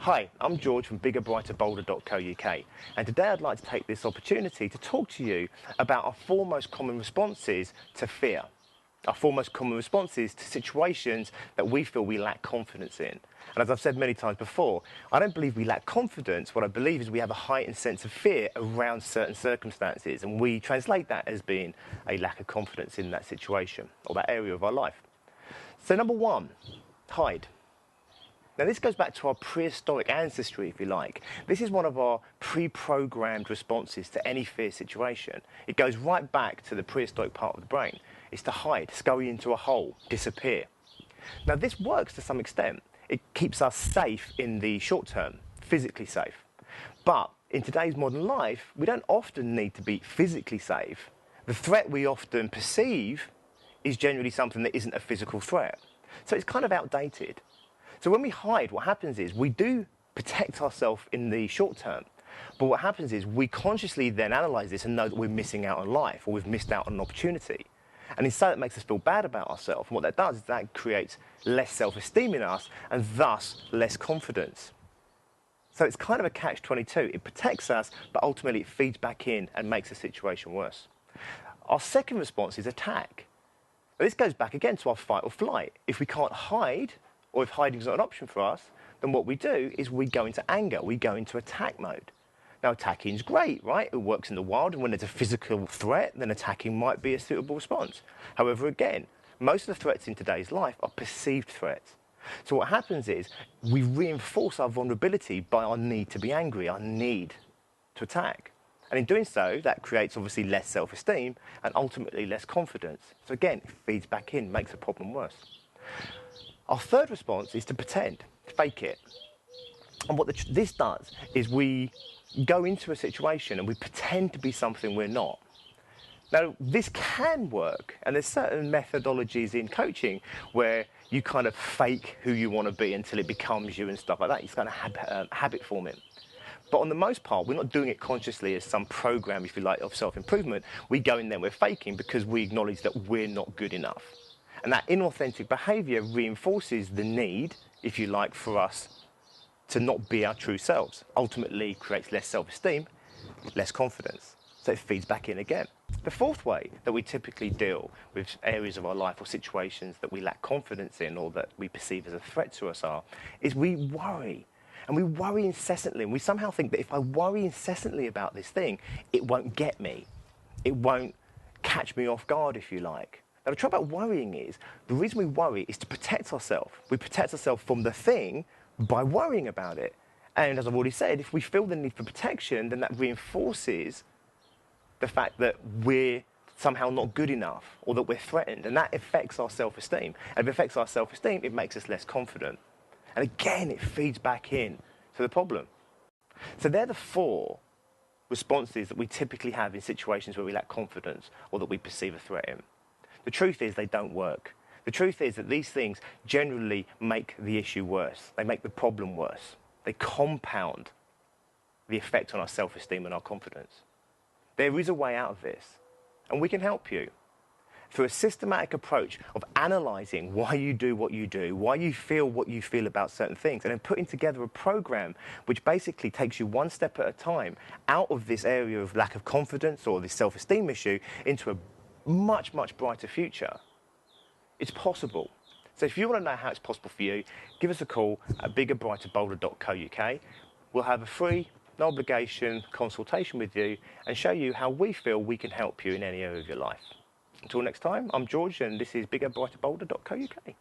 Hi, I'm George from biggerbrighterbolder.co.uk, and today I'd like to take this opportunity to talk to you about our four most common responses to fear. Our four most common responses to situations that we feel we lack confidence in. And as I've said many times before, I don't believe we lack confidence. What I believe is we have a heightened sense of fear around certain circumstances, and we translate that as being a lack of confidence in that situation or that area of our life. So number one, hide. Now this goes back to our prehistoric ancestry, if you like. This is one of our pre-programmed responses to any fear situation. It goes right back to the prehistoric part of the brain. It's to hide, scurry into a hole, disappear. Now this works to some extent. It keeps us safe in the short term, physically safe. But in today's modern life, we don't often need to be physically safe. The threat we often perceive is generally something that isn't a physical threat. So it's kind of outdated. So when we hide, what happens is we do protect ourselves in the short term. But what happens is we consciously then analyse this and know that we're missing out on life or we've missed out on an opportunity. And instead it makes us feel bad about ourselves. And what that does is that creates less self-esteem in us and thus less confidence. So it's kind of a catch-22. It protects us, but ultimately it feeds back in and makes the situation worse. Our second response is attack. Now, this goes back again to our fight or flight. If we can't hide, or if hiding is not an option for us, then what we do is we go into anger, we go into attack mode. Now attacking is great, right? It works in the wild, and when there's a physical threat, then attacking might be a suitable response. However, again, most of the threats in today's life are perceived threats. So what happens is we reinforce our vulnerability by our need to be angry, our need to attack. And in doing so, that creates obviously less self-esteem and ultimately less confidence. So again, it feeds back in, makes the problem worse. Our third response is to pretend, fake it. And what this does is we go into a situation and we pretend to be something we're not. Now, this can work, and there's certain methodologies in coaching where you kind of fake who you want to be until it becomes you and stuff like that. It's kind of habit forming. But on the most part, we're not doing it consciously as some program, if you like, of self-improvement. We go in there, we're faking because we acknowledge that we're not good enough. And that inauthentic behaviour reinforces the need, if you like, for us to not be our true selves. Ultimately creates less self-esteem, less confidence. So it feeds back in again. The fourth way that we typically deal with areas of our life or situations that we lack confidence in or that we perceive as a threat to us is we worry. And we worry incessantly. And we somehow think that if I worry incessantly about this thing, it won't get me. It won't catch me off guard, if you like. Now, the trouble about worrying is, the reason we worry is to protect ourselves. We protect ourselves from the thing by worrying about it. And as I've already said, if we feel the need for protection, then that reinforces the fact that we're somehow not good enough or that we're threatened. And that affects our self-esteem. And if it affects our self-esteem, it makes us less confident. And again, it feeds back in to the problem. So they're the four responses that we typically have in situations where we lack confidence or that we perceive a threat in. The truth is they don't work. The truth is that these things generally make the issue worse. They make the problem worse. They compound the effect on our self-esteem and our confidence. There is a way out of this, and we can help you through a systematic approach of analysing why you do what you do, why you feel what you feel about certain things, and then putting together a program which basically takes you one step at a time out of this area of lack of confidence or this self-esteem issue into a much, much brighter future. It's possible. So if you want to know how it's possible for you, give us a call at biggerbrighterbolder.co.uk. We'll have a free, no obligation consultation with you and show you how we feel we can help you in any area of your life. Until next time, I'm George and this is biggerbrighterbolder.co.uk.